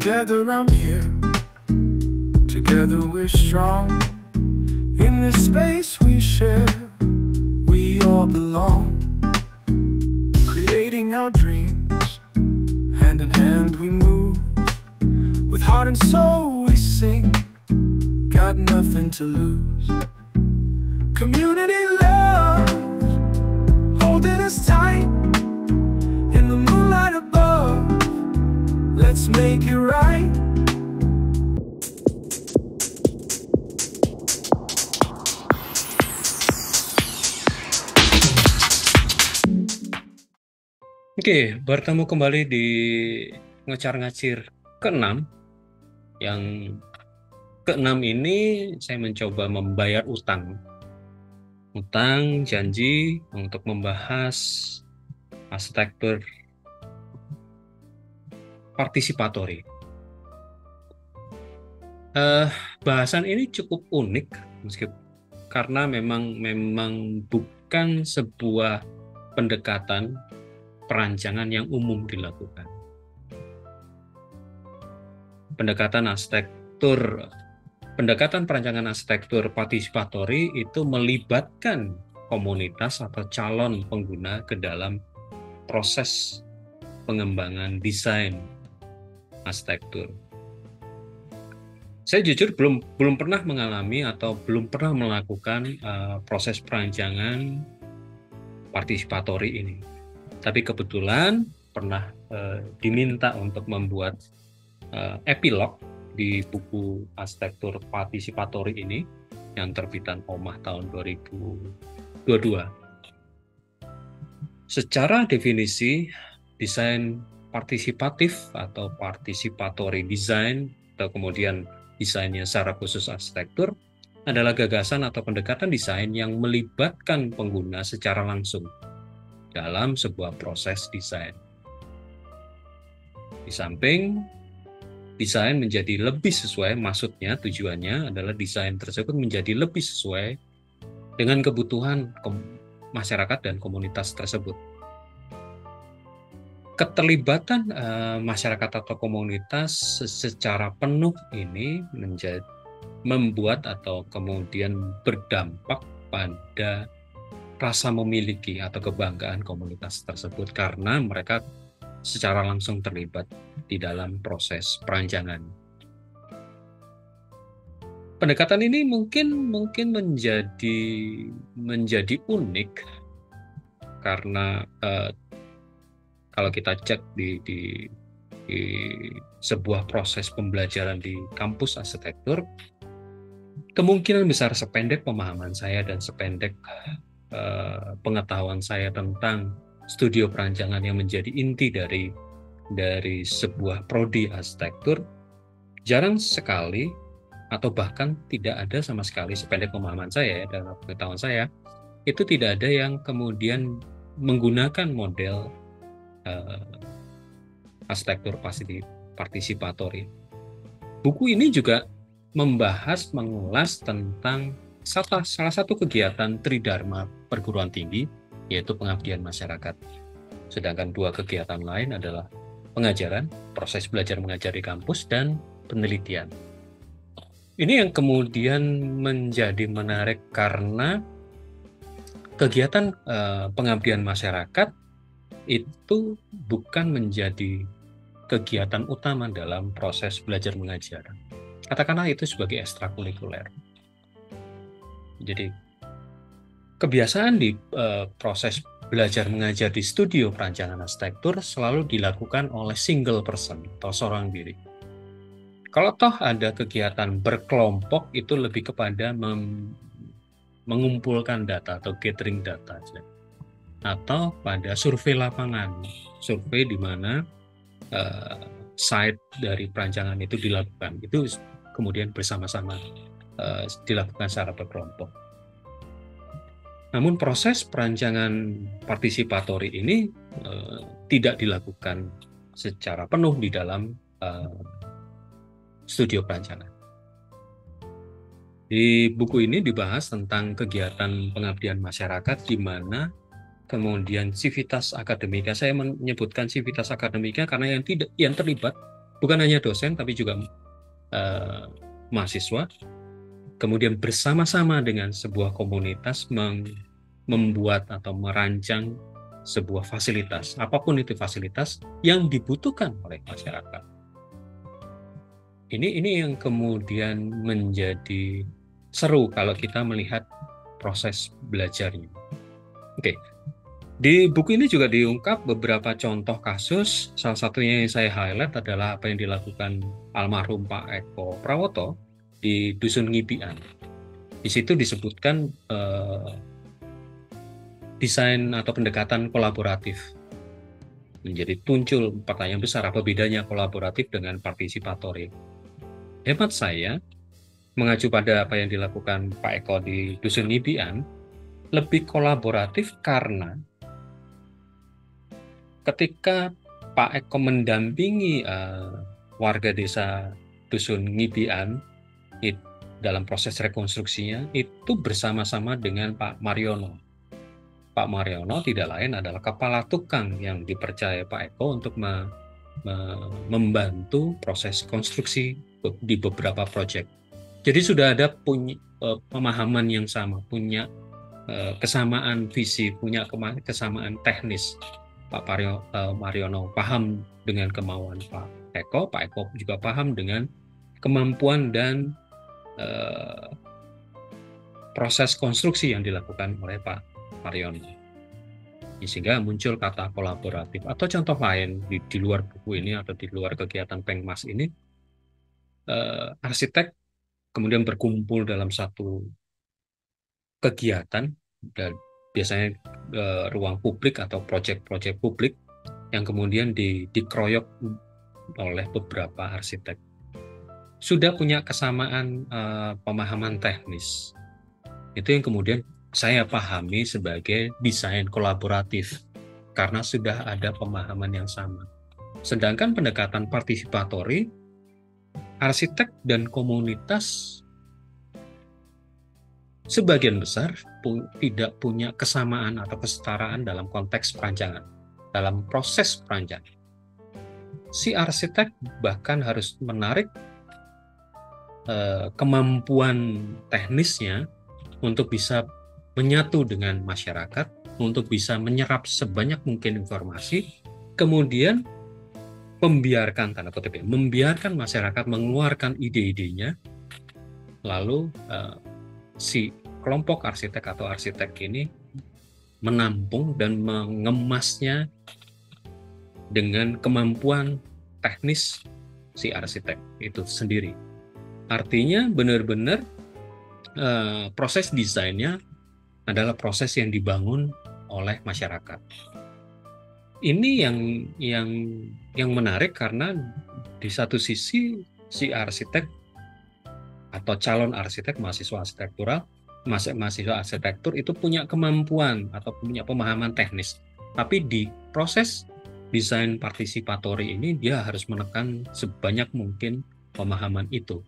Together I'm here, together we're strong. In this space we share, we all belong. Creating our dreams, hand in hand we move. With heart and soul we sing, got nothing to lose. Community love, holding us tight. In the moonlight above, let's make it right. Oke, bertemu kembali di Ngecar-Ngacir ke-6. Yang ke-6 ini saya mencoba membayar utang janji untuk membahas arsitektur partisipatori. Bahasan ini cukup unik karena memang bukan sebuah pendekatan perancangan yang umum dilakukan. Pendekatan perancangan arsitektur partisipatori itu melibatkan komunitas atau calon pengguna ke dalam proses pengembangan desain arsitektur. Saya jujur belum pernah mengalami atau belum pernah melakukan proses perancangan partisipatori ini. Tapi kebetulan pernah diminta untuk membuat epilog di buku arsitektur partisipatori ini yang terbitan Omah tahun 2022. Secara definisi, desain partisipatif atau participatory design atau kemudian desainnya secara khusus arsitektur adalah gagasan atau pendekatan desain yang melibatkan pengguna secara langsung dalam sebuah proses desain. Di samping desain menjadi lebih sesuai, maksudnya tujuannya adalah desain tersebut menjadi lebih sesuai dengan kebutuhan masyarakat dan komunitas tersebut. Keterlibatan masyarakat atau komunitas secara penuh ini membuat atau kemudian berdampak pada rasa memiliki atau kebanggaan komunitas tersebut karena mereka secara langsung terlibat di dalam proses perancangan. Pendekatan ini mungkin menjadi unik karena kalau kita cek di sebuah proses pembelajaran di kampus arsitektur, kemungkinan besar sependek pemahaman saya dan sependek pengetahuan saya tentang studio perancangan yang menjadi inti dari sebuah prodi arsitektur, jarang sekali atau bahkan tidak ada sama sekali sependek pemahaman saya dan pengetahuan saya, itu tidak ada yang kemudian menggunakan model arsitektur partisipatori. Buku ini juga mengulas tentang salah satu kegiatan Tridharma perguruan tinggi, yaitu pengabdian masyarakat. Sedangkan dua kegiatan lain adalah pengajaran, proses belajar mengajar di kampus, dan penelitian. Ini yang kemudian menjadi menarik karena kegiatan pengabdian masyarakat itu bukan menjadi kegiatan utama dalam proses belajar mengajar. Katakanlah itu sebagai ekstrakurikuler. Jadi kebiasaan di proses belajar mengajar di studio perancangan arsitektur selalu dilakukan oleh single person atau seorang diri. Kalau toh ada kegiatan berkelompok itu lebih kepada mengumpulkan data atau gathering data saja. Atau pada survei lapangan, survei di mana site dari perancangan itu dilakukan. Itu kemudian bersama-sama dilakukan secara berkelompok. Namun proses perancangan partisipatori ini tidak dilakukan secara penuh di dalam studio perancangan. Di buku ini dibahas tentang kegiatan pengabdian masyarakat di mana kemudian civitas akademika, saya menyebutkan civitas akademika karena yang terlibat bukan hanya dosen tapi juga mahasiswa, kemudian bersama-sama dengan sebuah komunitas membuat atau merancang sebuah fasilitas, apapun itu fasilitas yang dibutuhkan oleh masyarakat. Ini yang kemudian menjadi seru kalau kita melihat proses belajarnya. Oke. Di buku ini juga diungkap beberapa contoh kasus. Salah satunya yang saya highlight adalah apa yang dilakukan almarhum Pak Eko Prawoto di Dusun Ngibian. Di situ disebutkan desain atau pendekatan kolaboratif. Menjadi muncul pertanyaan besar, apa bedanya kolaboratif dengan partisipatori? Hemat saya, mengacu pada apa yang dilakukan Pak Eko di Dusun Ngibian, lebih kolaboratif karena ketika Pak Eko mendampingi warga desa Dusun Ngibian dalam proses rekonstruksinya, itu bersama-sama dengan Pak Mariono. Pak Mariono tidak lain adalah kepala tukang yang dipercaya Pak Eko untuk membantu proses konstruksi di beberapa proyek. Jadi sudah ada pemahaman yang sama, punya kesamaan visi, punya kesamaan teknis. Pak Mariono paham dengan kemauan Pak Eko juga paham dengan kemampuan dan proses konstruksi yang dilakukan oleh Pak Mariono. Sehingga muncul kata kolaboratif. Atau contoh lain di luar buku ini atau di luar kegiatan Pengmas ini, arsitek kemudian berkumpul dalam satu kegiatan, dan biasanya ruang publik atau proyek-proyek publik yang kemudian dikeroyok oleh beberapa arsitek. Sudah punya kesamaan pemahaman teknis. Itu yang kemudian saya pahami sebagai desain kolaboratif karena sudah ada pemahaman yang sama. Sedangkan pendekatan partisipatori, arsitek dan komunitas sebagian besar tidak punya kesamaan atau kesetaraan dalam konteks perancangan, dalam proses perancangan. Si arsitek bahkan harus menarik kemampuan teknisnya untuk bisa menyatu dengan masyarakat, untuk bisa menyerap sebanyak mungkin informasi, kemudian membiarkan, tanda kutip ya, membiarkan masyarakat mengeluarkan ide-idenya, lalu si kelompok arsitek atau arsitek ini menampung dan mengemasnya dengan kemampuan teknis si arsitek itu sendiri. Artinya benar-benar proses desainnya adalah proses yang dibangun oleh masyarakat. Ini yang menarik karena di satu sisi si arsitek atau calon arsitek, mahasiswa arsitektur itu punya kemampuan atau punya pemahaman teknis. Tapi di proses desain partisipatori ini dia harus menekan sebanyak mungkin pemahaman itu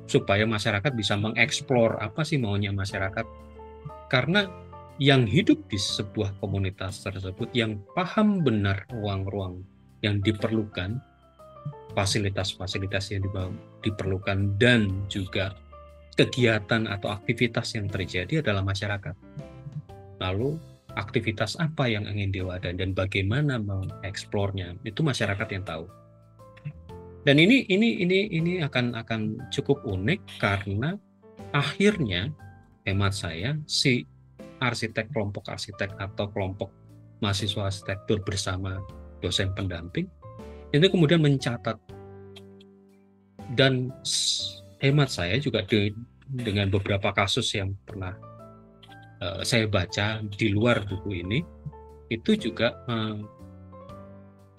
supaya masyarakat bisa mengeksplor apa sih maunya masyarakat. Karena yang hidup di sebuah komunitas tersebut, yang paham benar ruang-ruang yang diperlukan, fasilitas-fasilitas yang diperlukan, dan juga kegiatan atau aktivitas yang terjadi adalah masyarakat. Lalu aktivitas apa yang ingin diwadahi dan bagaimana mengeksplornya, itu masyarakat yang tahu. Dan ini akan cukup unik karena akhirnya hemat saya si arsitek, kelompok arsitek atau kelompok mahasiswa arsitektur bersama dosen pendamping itu kemudian mencatat, dan hemat saya juga dengan beberapa kasus yang pernah saya baca di luar buku ini, itu juga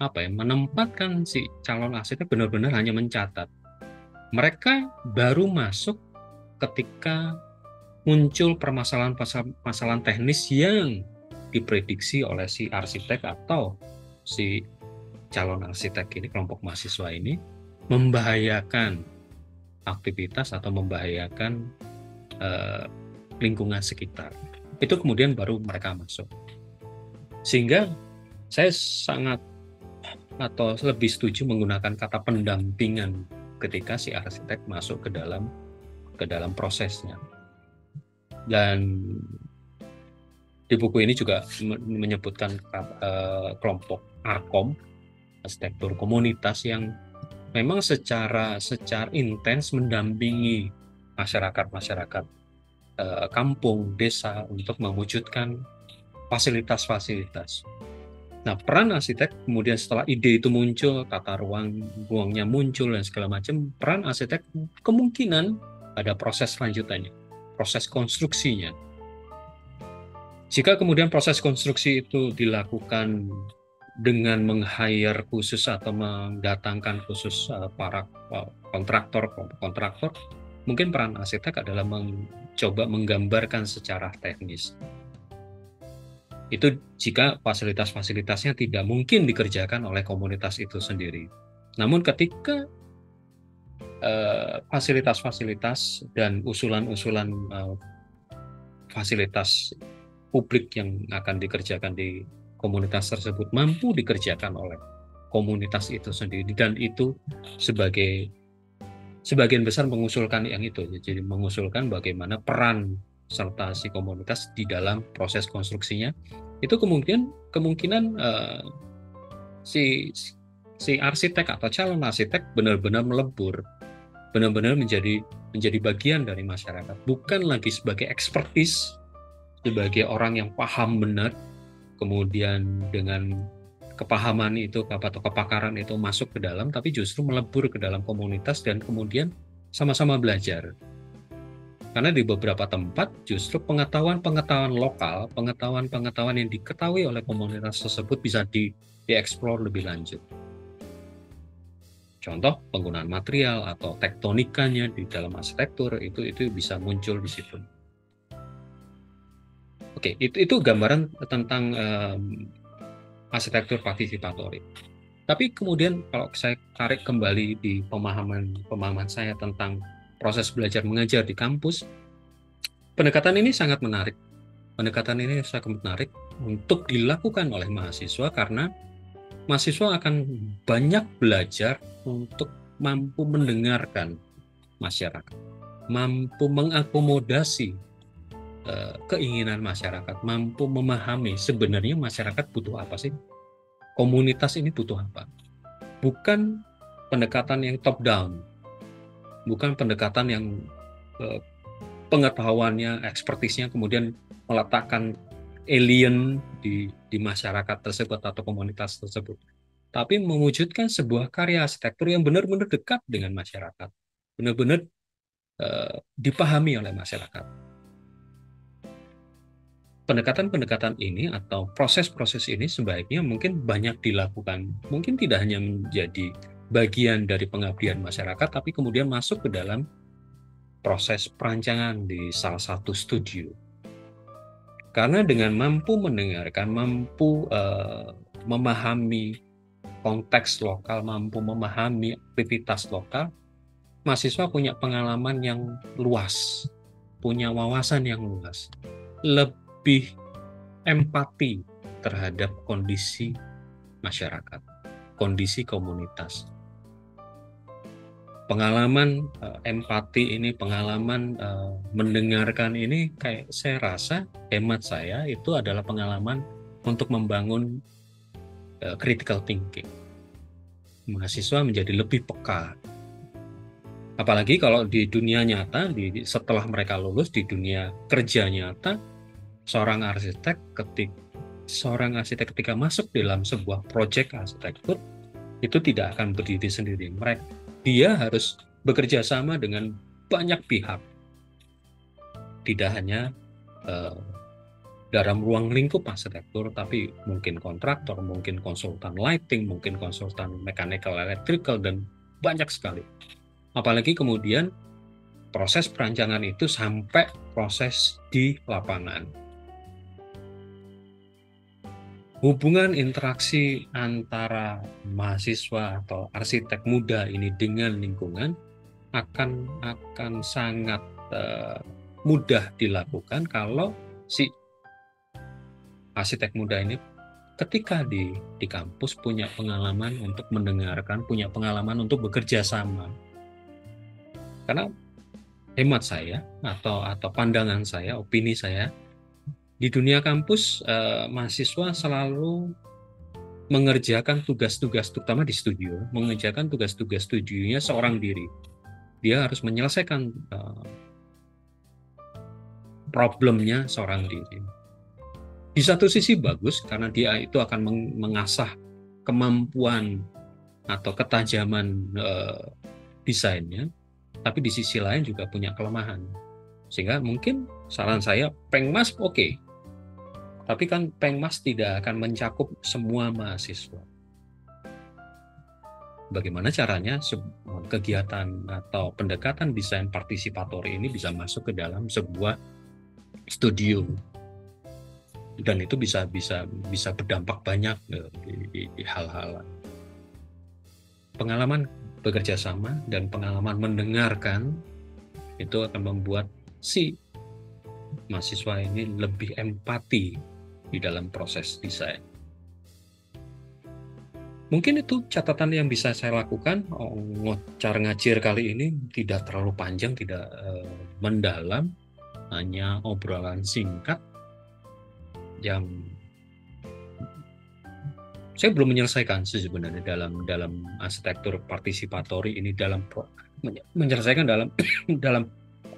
menempatkan si calon arsitek benar-benar hanya mencatat. Mereka baru masuk ketika muncul permasalahan teknis yang diprediksi oleh si arsitek atau si calon arsitek ini, kelompok mahasiswa ini, membahayakan aktivitas atau membahayakan lingkungan sekitar. Itu kemudian baru mereka masuk. Sehingga saya sangat atau lebih setuju menggunakan kata pendampingan ketika si arsitek masuk ke dalam prosesnya. Dan di buku ini juga menyebutkan kelompok ARKOM, arsitektur komunitas, yang memang secara intens mendampingi masyarakat kampung, desa untuk mewujudkan fasilitas-fasilitas. Nah, peran arsitek kemudian setelah ide itu muncul, tata ruangnya muncul dan segala macam, peran arsitek kemungkinan ada proses lanjutannya, proses konstruksinya. Jika kemudian proses konstruksi itu dilakukan dengan meng-hire khusus atau mendatangkan khusus para kontraktor, mungkin peran arsitek adalah mencoba menggambarkan secara teknis. Itu jika fasilitas-fasilitasnya tidak mungkin dikerjakan oleh komunitas itu sendiri. Namun ketika fasilitas-fasilitas dan usulan-usulan fasilitas publik yang akan dikerjakan di komunitas tersebut mampu dikerjakan oleh komunitas itu sendiri, dan itu sebagian besar mengusulkan yang itu, jadi mengusulkan bagaimana peran serta si komunitas di dalam proses konstruksinya, itu kemungkinan si arsitek atau calon arsitek benar-benar melebur, benar-benar menjadi bagian dari masyarakat, bukan lagi sebagai ekspertis, sebagai orang yang paham benar, kemudian dengan kepahaman itu atau kepakaran itu masuk ke dalam, tapi justru melebur ke dalam komunitas dan kemudian sama-sama belajar. Karena di beberapa tempat justru pengetahuan lokal, pengetahuan yang diketahui oleh komunitas tersebut bisa dieksplor lebih lanjut. Contoh penggunaan material atau tektonikanya di dalam arsitektur itu bisa muncul di situ. Oke, itu gambaran tentang arsitektur partisipatori. Tapi kemudian kalau saya tarik kembali di pemahaman saya tentang proses belajar mengajar di kampus, pendekatan ini sangat menarik. Pendekatan ini sangat menarik untuk dilakukan oleh mahasiswa karena mahasiswa akan banyak belajar untuk mampu mendengarkan masyarakat, mampu mengakomodasi keinginan masyarakat, mampu memahami sebenarnya masyarakat butuh apa sih, komunitas ini butuh apa. Bukan pendekatan yang top down, bukan pendekatan yang pengetahuannya, ekspertisnya kemudian meletakkan alien di masyarakat tersebut atau komunitas tersebut, tapi mewujudkan sebuah karya arsitektur yang benar-benar dekat dengan masyarakat, benar-benar dipahami oleh masyarakat. Pendekatan-pendekatan ini atau proses-proses ini sebaiknya mungkin banyak dilakukan, mungkin tidak hanya menjadi bagian dari pengabdian masyarakat, tapi kemudian masuk ke dalam proses perancangan di salah satu studio. Karena dengan mampu mendengarkan, mampu memahami konteks lokal, mampu memahami aktivitas lokal, mahasiswa punya pengalaman yang luas, punya wawasan yang luas, lebih empati terhadap kondisi masyarakat, kondisi komunitas. Pengalaman empati ini, pengalaman mendengarkan ini, kayak saya rasa, hemat saya, itu adalah pengalaman untuk membangun critical thinking. Mahasiswa menjadi lebih peka. Apalagi kalau di dunia nyata, setelah mereka lulus di dunia kerja nyata, seorang arsitek ketika masuk dalam sebuah proyek arsitektur, itu tidak akan berdiri sendiri. Dia harus bekerja sama dengan banyak pihak. Tidak hanya dalam ruang lingkup arsitektur, tapi mungkin kontraktor, mungkin konsultan lighting, mungkin konsultan mechanical, electrical, dan banyak sekali. Apalagi kemudian proses perancangan itu sampai proses di lapangan. Hubungan interaksi antara mahasiswa atau arsitek muda ini dengan lingkungan akan sangat mudah dilakukan kalau si arsitek muda ini ketika di kampus punya pengalaman untuk mendengarkan, punya pengalaman untuk bekerja sama. Karena hemat saya atau pandangan saya, opini saya, di dunia kampus mahasiswa selalu mengerjakan tugas-tugas, terutama di studio, mengerjakan tugas-tugas studionya seorang diri. Dia harus menyelesaikan problemnya seorang diri. Di satu sisi bagus karena dia itu akan mengasah kemampuan atau ketajaman desainnya, tapi di sisi lain juga punya kelemahan. Sehingga mungkin saran saya Pengmas oke. Tapi kan Pengmas tidak akan mencakup semua mahasiswa. Bagaimana caranya kegiatan atau pendekatan desain partisipatori ini bisa masuk ke dalam sebuah studio, dan itu bisa berdampak banyak di hal-hal pengalaman bekerja sama dan pengalaman mendengarkan itu akan membuat si mahasiswa ini lebih empati di dalam proses desain. Mungkin itu catatan yang bisa saya lakukan. Ngocar ngacir kali ini tidak terlalu panjang, tidak mendalam, hanya obrolan singkat yang saya belum menyelesaikan sih sebenarnya dalam arsitektur partisipatori ini, menyelesaikan dalam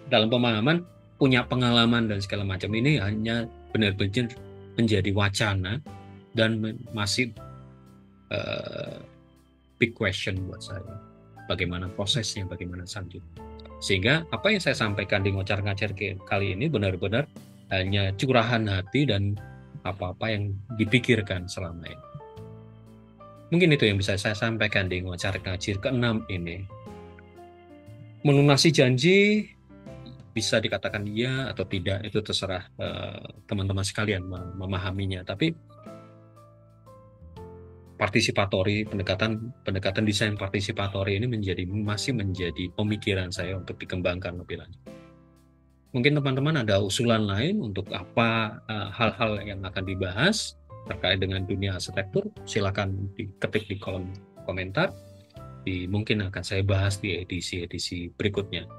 pemahaman, punya pengalaman dan segala macam. Ini hanya benar-benar menjadi wacana dan masih big question buat saya. Bagaimana prosesnya, bagaimana selanjutnya. Sehingga apa yang saya sampaikan di ngocar ngacir kali ini benar-benar hanya curahan hati dan apa-apa yang dipikirkan selama ini. Mungkin itu yang bisa saya sampaikan di ngocar ngacir ke-6 ini. Melunasi janji bisa dikatakan iya atau tidak, itu terserah teman-teman sekalian memahaminya. Tapi partisipatori, pendekatan desain partisipatori ini masih menjadi pemikiran saya untuk dikembangkan lebih lanjut. Mungkin teman-teman ada usulan lain untuk apa hal-hal yang akan dibahas terkait dengan dunia arsitektur, silakan diketik di kolom komentar. Mungkin akan saya bahas di edisi-edisi berikutnya.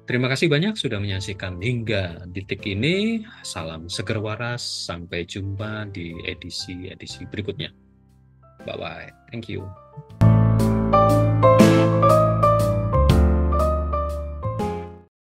Terima kasih banyak sudah menyaksikan hingga detik ini. Salam seger waras, sampai jumpa di edisi-edisi berikutnya. Bye-bye. Thank you.